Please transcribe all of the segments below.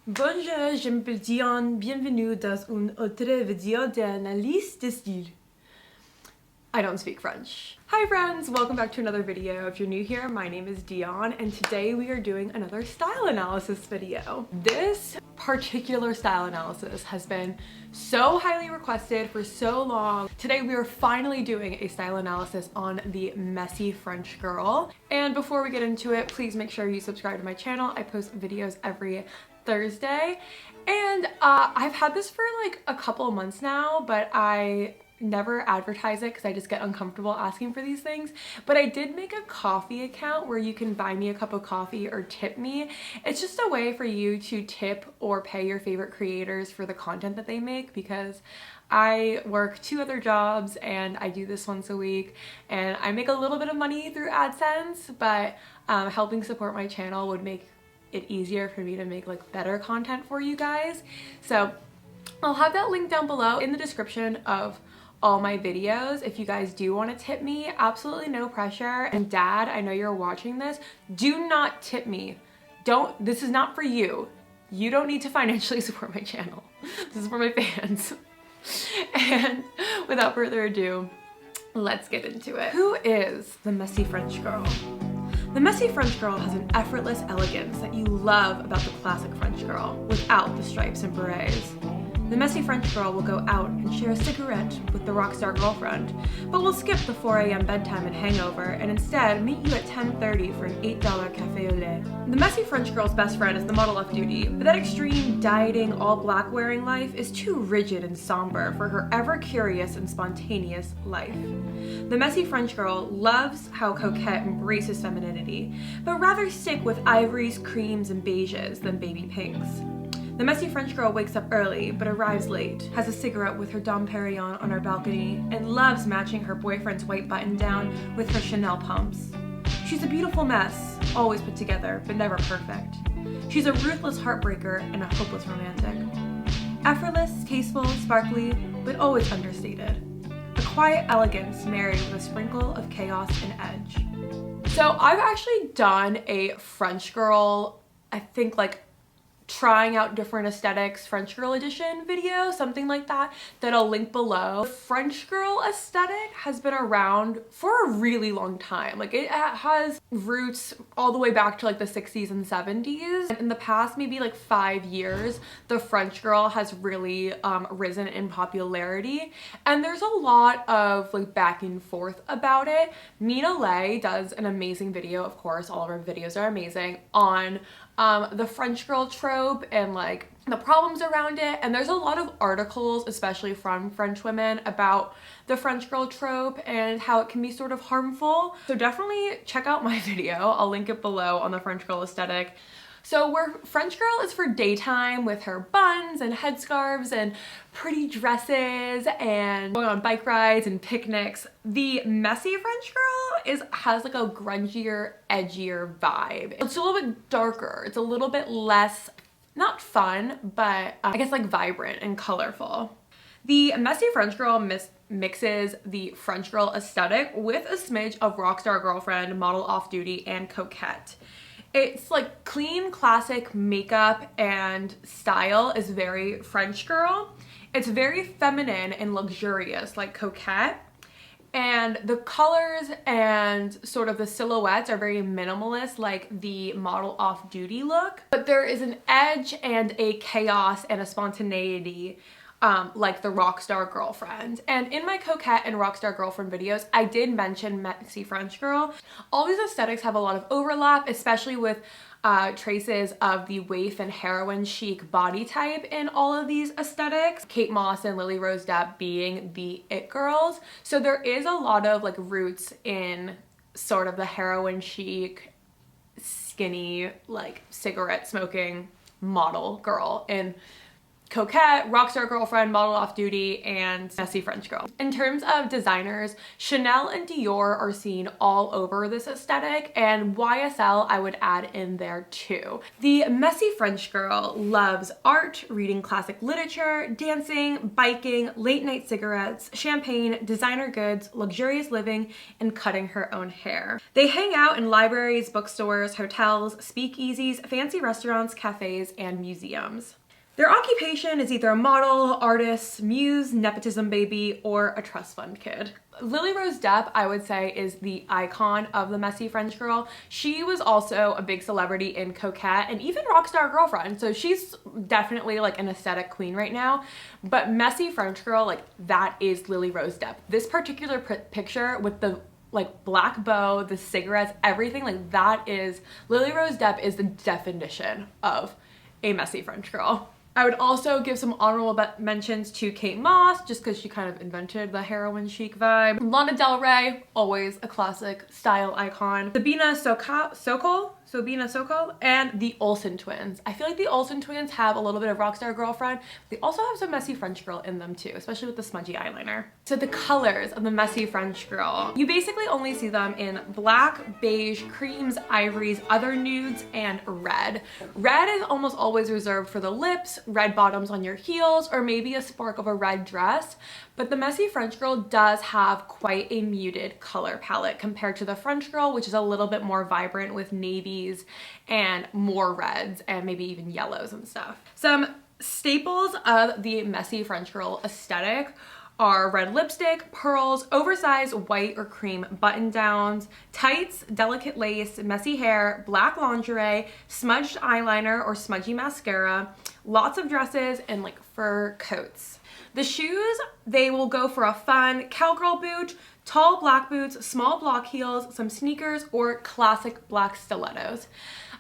Bonjour, je m'appelle Dion. Bienvenue dans une autre vidéo d'analyse de style. I don't speak French. Hi friends, welcome back to another video. If you're new here, my name is Dion and today we are doing another style analysis video. This particular style analysis has been so highly requested for so long. Today we are finally doing a style analysis on the messy French girl. And before we get into it, please make sure you subscribe to my channel. I post videos every Thursday and I've had this for like a couple of months now, but I never advertise it because I just get uncomfortable asking for these things. But I did make a coffee account where you can buy me a cup of coffee or tip me. It's just a way for you to tip or pay your favorite creators for the content that they make, because I work 2 other jobs and I do this once a week and I make a little bit of money through AdSense, but helping support my channel would make it easier for me to make like better content for you guys. So I'll have that link down below in the description of all my videos if you guys do want to tip me. Absolutely no pressure. And Dad, I know you're watching this, do not tip me. This is not for you. You don't need to financially support my channel. This is for my fans. And without further ado, let's get into it. Who is the messy French girl? The messy French girl has an effortless elegance that you love about the classic French girl, without the stripes and berets. The messy French girl will go out and share a cigarette with the rockstar girlfriend, but will skip the 4 a.m. bedtime and hangover and instead meet you at 10:30 for an $8 café au lait. The messy French girl's best friend is the model off-duty, but that extreme, dieting, all-black wearing life is too rigid and somber for her ever-curious and spontaneous life. The messy French girl loves how Coquette embraces femininity, but rather stick with ivories, creams, and beiges than baby pinks. The messy French girl wakes up early but arrives late, has a cigarette with her Dom Perignon on her balcony, and loves matching her boyfriend's white button-down with her Chanel pumps. She's a beautiful mess, always put together, but never perfect. She's a ruthless heartbreaker and a hopeless romantic. Effortless, tasteful, sparkly, but always understated. A quiet elegance married with a sprinkle of chaos and edge. So I've actually done a French girl, I think like trying out different aesthetics French girl edition video, something like that, that I'll link below. The French girl aesthetic has been around for a really long time. Like it has roots all the way back to like the 60s and 70s. And in the past maybe like 5 years, the French girl has really risen in popularity. And there's a lot of like back and forth about it. Mina Lay does an amazing video, of course, all of her videos are amazing, on the French girl trope and like the problems around it. And there's a lot of articles, especially from French women, about the French girl trope and how it can be sort of harmful. So definitely check out my video. I'll link it below on the French girl aesthetic. So where French girl is for daytime with her buns and headscarves and pretty dresses and going on bike rides and picnics, the messy French girl has like a grungier, edgier vibe. It's a little bit darker. It's a little bit less, not fun, but I guess like vibrant and colorful. The messy French girl mixes the French girl aesthetic with a smidge of rockstar girlfriend, model off-duty, and coquette. It's like clean, classic makeup and style is very French girl. It's very feminine and luxurious like Coquette. And the colors and sort of the silhouettes are very minimalist like the model off-duty look. But there is an edge and a chaos and a spontaneity like the Rockstar Girlfriend. And in my Coquette and Rockstar Girlfriend videos, I did mention messy French girl. All these aesthetics have a lot of overlap, especially with traces of the waif and heroine chic body type in all of these aesthetics. Kate Moss and Lily Rose Depp being the it girls. So there is a lot of like roots in sort of the heroine chic, skinny, like cigarette smoking model girl in Coquette, Rockstar Girlfriend, Model Off Duty, and Messy French Girl. In terms of designers, Chanel and Dior are seen all over this aesthetic, and YSL I would add in there too. The Messy French Girl loves art, reading classic literature, dancing, biking, late night cigarettes, champagne, designer goods, luxurious living, and cutting her own hair. They hang out in libraries, bookstores, hotels, speakeasies, fancy restaurants, cafes, and museums. Their occupation is either a model, artist, muse, nepotism baby, or a trust fund kid. Lily Rose Depp, I would say, is the icon of the Messy French Girl. She was also a big celebrity in Coquette and even Rockstar Girlfriend, so she's definitely like an aesthetic queen right now. But Messy French Girl, like, that is Lily Rose Depp. This particular picture with the like black bow, the cigarettes, everything, like that is, Lily Rose Depp is the definition of a Messy French Girl. I would also give some honorable mentions to Kate Moss, just because she kind of invented the heroin chic vibe. Lana Del Rey, always a classic style icon. Sabina Sokol, and the Olsen twins. I feel like the Olsen twins have a little bit of Rockstar Girlfriend. They also have some Messy French Girl in them too, especially with the smudgy eyeliner. So the colors of the Messy French Girl, you basically only see them in black, beige, creams, ivories, other nudes, and red. Red is almost always reserved for the lips, red bottoms on your heels, or maybe a spark of a red dress. But the Messy French Girl does have quite a muted color palette compared to the French Girl, which is a little bit more vibrant with navies and more reds and maybe even yellows and stuff. Some staples of the Messy French Girl aesthetic are red lipstick, pearls, oversized white or cream button downs, tights, delicate lace, messy hair, black lingerie, smudged eyeliner or smudgy mascara, lots of dresses, and like fur coats. The shoes, they will go for a fun cowgirl boot, tall black boots, small block heels, some sneakers, or classic black stilettos.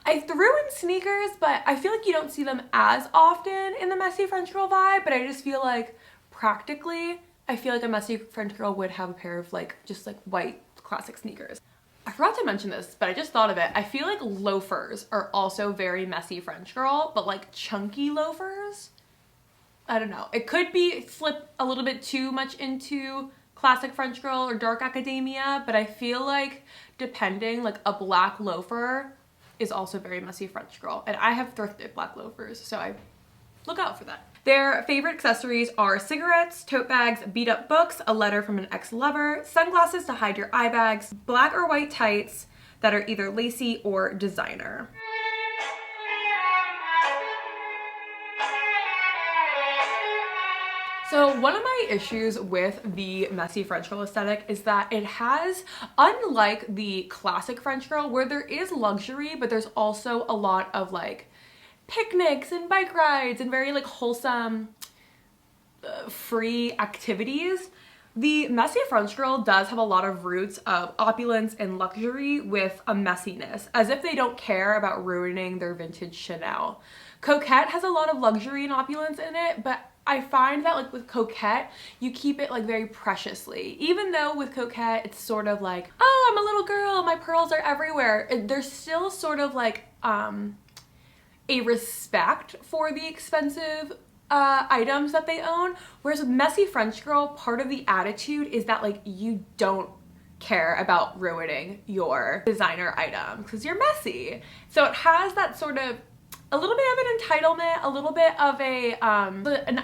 I threw in sneakers, but I feel like you don't see them as often in the Messy French Girl vibe, but I just feel like practically, I feel like a Messy French Girl would have a pair of like, just like white classic sneakers. I forgot to mention this, but I just thought of it. I feel like loafers are also very Messy French Girl, but like chunky loafers. I don't know. It could be slip a little bit too much into classic French Girl or dark academia, but I feel like depending, like a black loafer is also very Messy French Girl. And I have thrifted black loafers, so I look out for that. Their favorite accessories are cigarettes, tote bags, beat up books, a letter from an ex-lover, sunglasses to hide your eye bags, black or white tights that are either lacy or designer. So one of my issues with the Messy French Girl aesthetic is that it has, unlike the classic French Girl where there is luxury, but there's also a lot of like picnics and bike rides and very like wholesome, free activities, the Messy French Girl does have a lot of roots of opulence and luxury with a messiness, as if they don't care about ruining their vintage Chanel. Coquette has a lot of luxury and opulence in it, but I find that like with Coquette, you keep it like very preciously. Even though with Coquette, it's sort of like, oh, I'm a little girl, my pearls are everywhere. There's still sort of like a respect for the expensive items that they own. Whereas with Messy French Girl, part of the attitude is that like you don't care about ruining your designer item because you're messy. So it has that sort of a little bit of an entitlement, a little bit of an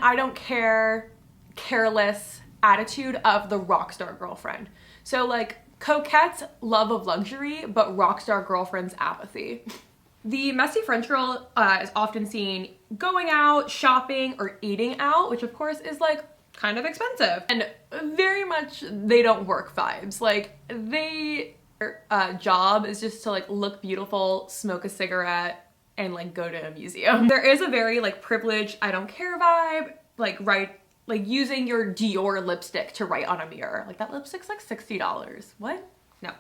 I don't care, careless attitude of the Rockstar Girlfriend. So like Coquette's love of luxury, but Rockstar Girlfriend's apathy. The Messy French Girl is often seen going out, shopping, or eating out, which of course is like kind of expensive. And very much they don't work vibes. Like their job is just to like look beautiful, smoke a cigarette, and like go to a museum. There is a very like privileged, I don't care vibe, like using your Dior lipstick to write on a mirror. Like that lipstick's like $60. What? No.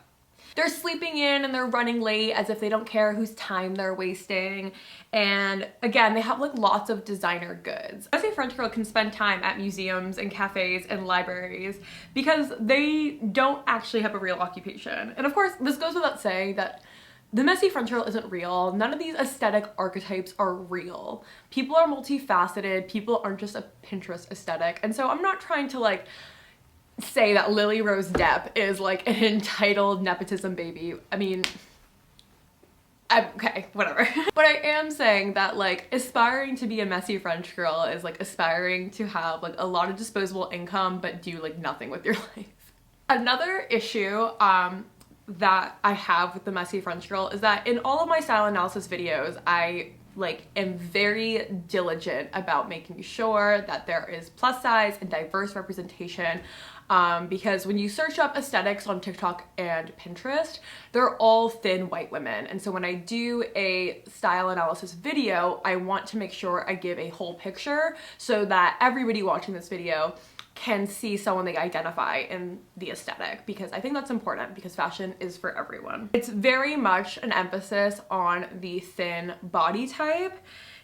They're sleeping in and they're running late as if they don't care whose time they're wasting. And again, they have like lots of designer goods. Messy French Girl can spend time at museums and cafes and libraries because they don't actually have a real occupation. And of course, this goes without saying that The messy French girl isn't real. None of these aesthetic archetypes are real. People are multifaceted. People aren't just a Pinterest aesthetic. And so I'm not trying to like say that Lily Rose Depp is like an entitled nepotism baby. I mean, okay, whatever. But I am saying that like aspiring to be a messy French girl is like aspiring to have like a lot of disposable income but do like nothing with your life. Another issue that I have with the messy French girl is that in all of my style analysis videos, I like am very diligent about making sure that there is plus size and diverse representation, because when you search up aesthetics on TikTok and Pinterest, they're all thin white women. And so when I do a style analysis video, I want to make sure I give a whole picture so that everybody watching this video can see someone they identify in the aesthetic, because I think that's important because fashion is for everyone. It's very much an emphasis on the thin body type,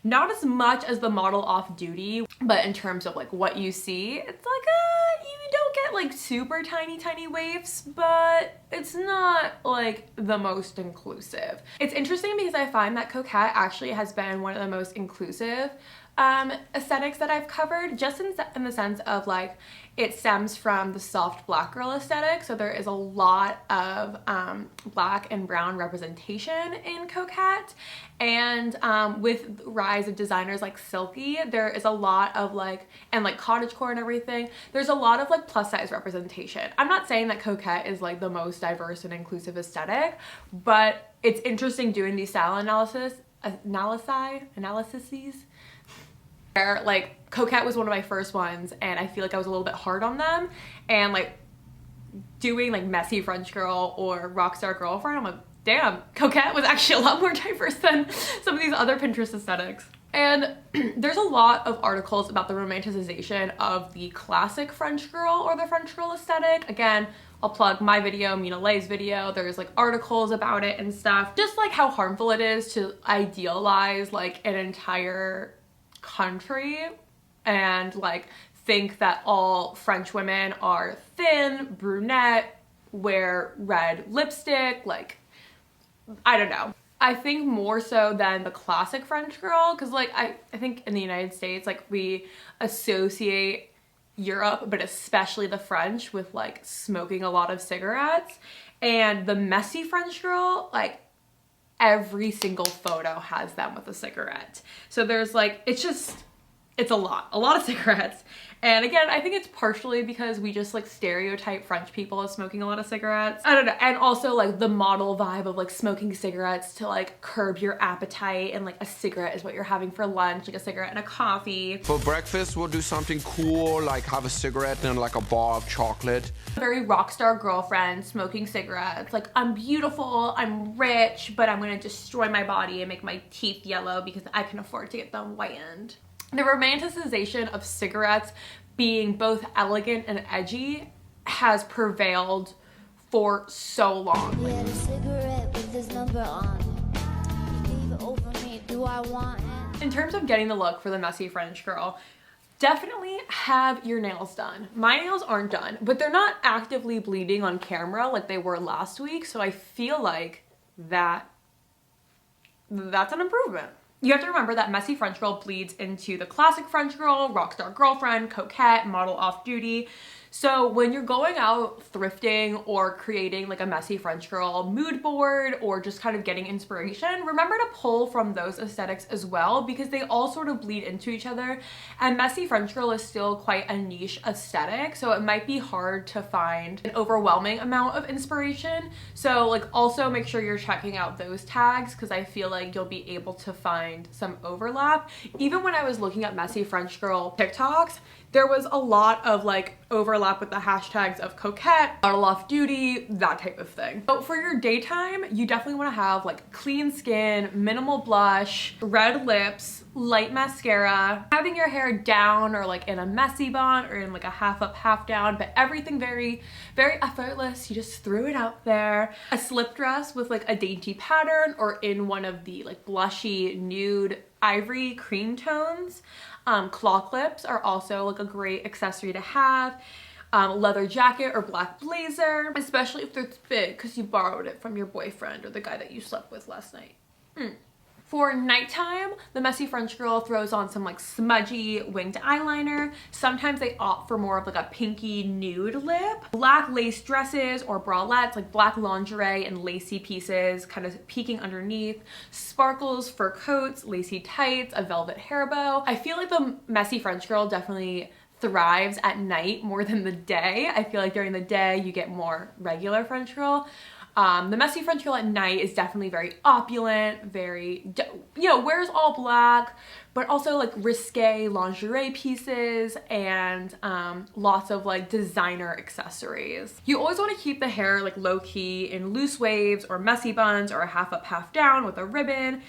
not as much as the model off duty, but in terms of like what you see, it's like you don't get like super tiny waifs, but it's not like the most inclusive. It's interesting because I find that Coquette actually has been one of the most inclusive aesthetics that I've covered, just in the sense of like it stems from the soft black girl aesthetic. So there is a lot of black and brown representation in Coquette, and with the rise of designers like Silky, there is a lot of like, and like cottagecore and everything, there's a lot of like plus size representation. I'm not saying that Coquette is like the most diverse and inclusive aesthetic, but it's interesting doing these style analyses. Like Coquette was one of my first ones and I feel like I was a little bit hard on them, and like doing like messy French girl or rockstar girlfriend, I'm like, damn, Coquette was actually a lot more diverse than some of these other Pinterest aesthetics. And there's a lot of articles about the romanticization of the classic French girl or the French girl aesthetic. Again, I'll plug my video, Mina Lay's video. There's like articles about it and stuff. Just like how harmful it is to idealize like an entire country and like think that all French women are thin, brunette, wear red lipstick, like, I don't know. I think more so than the classic French girl, because like I think in the United States, like we associate Europe, but especially the French, with like smoking a lot of cigarettes. And the messy French girl, like every single photo has them with a cigarette. So there's like, it's a lot of cigarettes. And again, I think it's partially because we just like stereotype French people as smoking a lot of cigarettes. I don't know. And also like the model vibe of like smoking cigarettes to like curb your appetite, and like a cigarette is what you're having for lunch, like a cigarette and a coffee. For breakfast, we'll do something cool, like have a cigarette and like a bar of chocolate. Very rock star girlfriend smoking cigarettes. Like, I'm beautiful, I'm rich, but I'm gonna destroy my body and make my teeth yellow because I can afford to get them whitened. The romanticization of cigarettes being both elegant and edgy has prevailed for so long. We had a cigarette with this number on it. Leave it over me, do I want it? In terms of getting the look for the messy French girl, definitely have your nails done. My nails aren't done, but they're not actively bleeding on camera like they were last week, so I feel like that's an improvement. You have to remember that messy French girl bleeds into the classic French girl, rockstar girlfriend, coquette, model off duty. So when you're going out thrifting or creating like a messy French girl mood board or just kind of getting inspiration, remember to pull from those aesthetics as well, because they all sort of bleed into each other. And messy French girl is still quite a niche aesthetic, so it might be hard to find an overwhelming amount of inspiration. So like also make sure you're checking out those tags, because I feel like you'll be able to find some overlap. Even when I was looking at messy French girl TikToks, there was a lot of like overlap with the hashtags of coquette, model off duty, that type of thing. So for your daytime, you definitely want to have like clean skin, minimal blush, red lips, light mascara, having your hair down or like in a messy bun or in like a half up, half down, but everything very, very effortless. You just threw it out there. A slip dress with like a dainty pattern or in one of the like blushy nude ivory cream tones. Claw clips are also like a great accessory to have. leather jacket or black blazer, especially if it's big because you borrowed it from your boyfriend or the guy that you slept with last night. For nighttime, the messy French girl throws on some like smudgy winged eyeliner. Sometimes they opt for more of like a pinky nude lip. Black lace dresses or bralettes, like black lingerie and lacy pieces kind of peeking underneath. Sparkles, fur coats, lacy tights, a velvet hair bow. I feel like the messy French girl definitely thrives at night more than the day. I feel like during the day you get more regular French girl. The messy French girl at night is definitely very opulent, very, you know, wears all black, but also like risque lingerie pieces and lots of like designer accessories. You always want to keep the hair like low key in loose waves or messy buns or a half up, half down with a ribbon.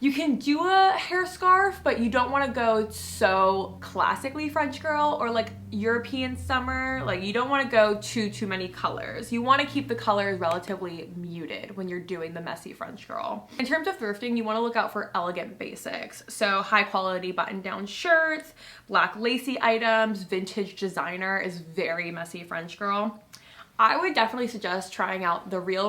You can do a hair scarf, but you don't want to go so classically French girl or like European summer. Like you don't want to go too many colors. You want to keep the colors relatively muted when you're doing the messy French girl. In terms of thrifting, you want to look out for elegant basics. So high quality button down shirts, black lacy items, vintage designer is very messy French girl. I would definitely suggest trying out the Real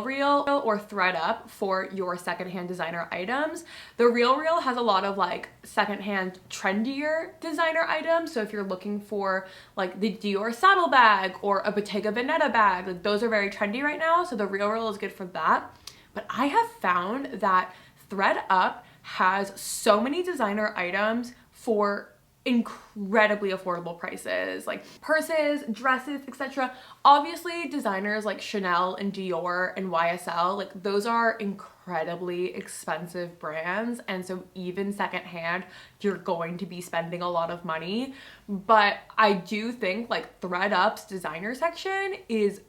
or ThredUp for your secondhand designer items. The Real has a lot of like secondhand trendier designer items. So if you're looking for like the Dior saddlebag or a Bottega Veneta bag, like those are very trendy right now. So the Real is good for that. But I have found that ThredUp has so many designer items for incredibly affordable prices, like purses, dresses, etc. Obviously designers like Chanel and Dior and YSL, like those are incredibly expensive brands, and so even secondhand you're going to be spending a lot of money. But I do think like ThredUp's designer section is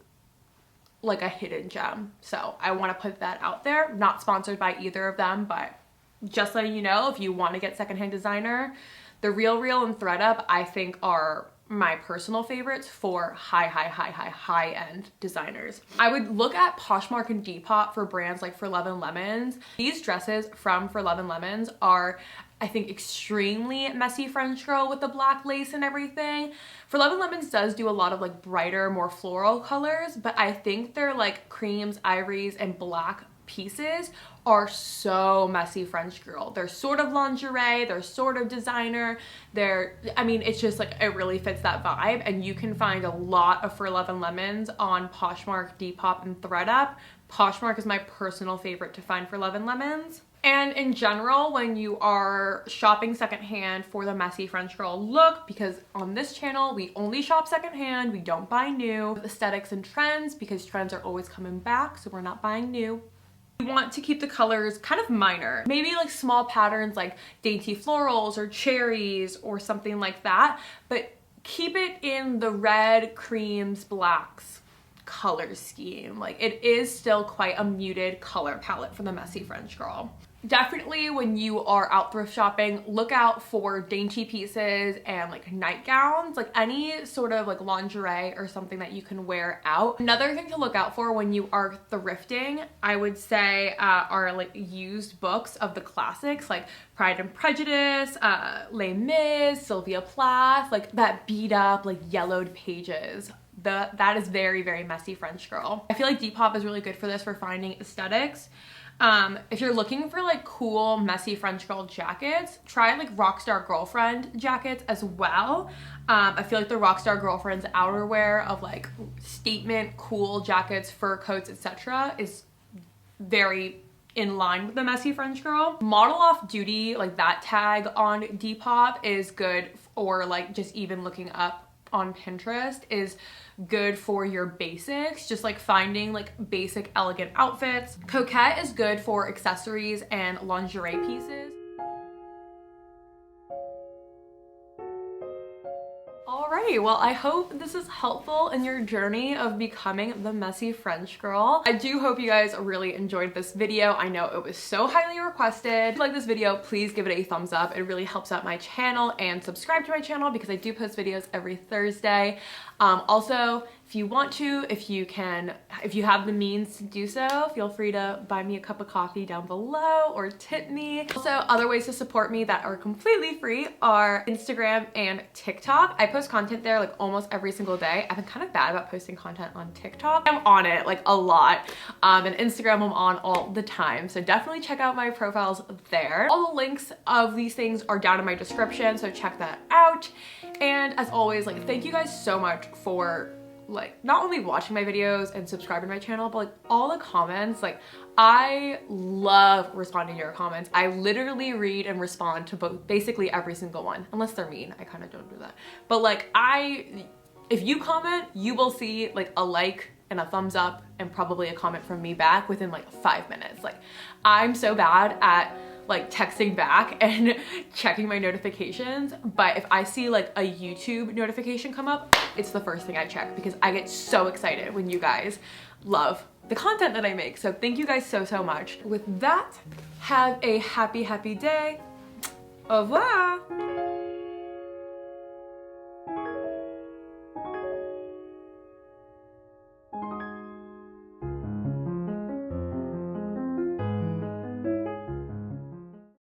like a hidden gem, so I want to put that out there. Not sponsored by either of them, but just letting you know, if you want to get secondhand designer, the Real and ThredUp I think are my personal favorites for high-end designers. I would look at Poshmark and Depop for brands like For Love and Lemons. These dresses from For Love and Lemons are, I think, extremely messy French girl with the black lace and everything. For Love and Lemons does do a lot of like brighter, more floral colors, but I think their like creams, ivories, and black pieces are so messy French girl. They're sort of lingerie, they're sort of designer, I mean, it's just like, it really fits that vibe, and you can find a lot of For Love and Lemons on Poshmark, Depop, and ThredUp. Poshmark is my personal favorite to find For Love and Lemons. And in general, when you are shopping secondhand for the messy French girl look, because on this channel we only shop secondhand, we don't buy new. Aesthetics and trends, because trends are always coming back, so we're not buying new. You want to keep the colors kind of minor, maybe like small patterns like dainty florals or cherries or something like that, but keep it in the red, creams, blacks color scheme. Like it is still quite a muted color palette for the messy French girl. Definitely when you are out thrift shopping, look out for dainty pieces and like nightgowns, like any sort of like lingerie or something that you can wear out. Another thing to look out for when you are thrifting, I would say, are like used books of the classics like Pride and Prejudice, Les Mis, Sylvia Plath, like that beat up, like yellowed pages. That is very, very messy French girl. I feel like Depop is really good for this, for finding aesthetics. If you're looking for like cool messy French girl jackets, try like Rockstar Girlfriend jackets as well. I feel like the Rockstar Girlfriend's outerwear of like statement cool jackets, fur coats, etc. is very in line with the messy French girl. Model Off Duty, like that tag on Depop is good, or like just even looking up on Pinterest is good for your basics, just like finding like basic elegant outfits. Coquette is good for accessories and lingerie pieces. Alrighty, well, I hope this is helpful in your journey of becoming the messy French girl. I do hope you guys really enjoyed this video. I know it was so highly requested. If you like this video, please give it a thumbs up. It really helps out my channel, and subscribe to my channel because I do post videos every Thursday. Also, if you want to, if you have the means to do so, feel free to buy me a cup of coffee down below or tip me. Also, other ways to support me that are completely free are Instagram and TikTok. I post content there like almost every single day. I've been kind of bad about posting content on TikTok. I'm on it like a lot. And Instagram I'm on all the time. So definitely check out my profiles there. All the links of these things are down in my description, so check that out. And as always, like, thank you guys so much for like not only watching my videos and subscribing to my channel, but like all the comments. Like, I love responding to your comments. I literally read and respond to basically every single one, unless they're mean. I kind of don't do that. But like, if you comment, you will see like a like and a thumbs up and probably a comment from me back within like 5 minutes. Like, I'm so bad at like texting back and checking my notifications, but if I see like a YouTube notification come up, it's the first thing I check because I get so excited when you guys love the content that I make. So thank you guys so much. With that, have a happy day. Au revoir.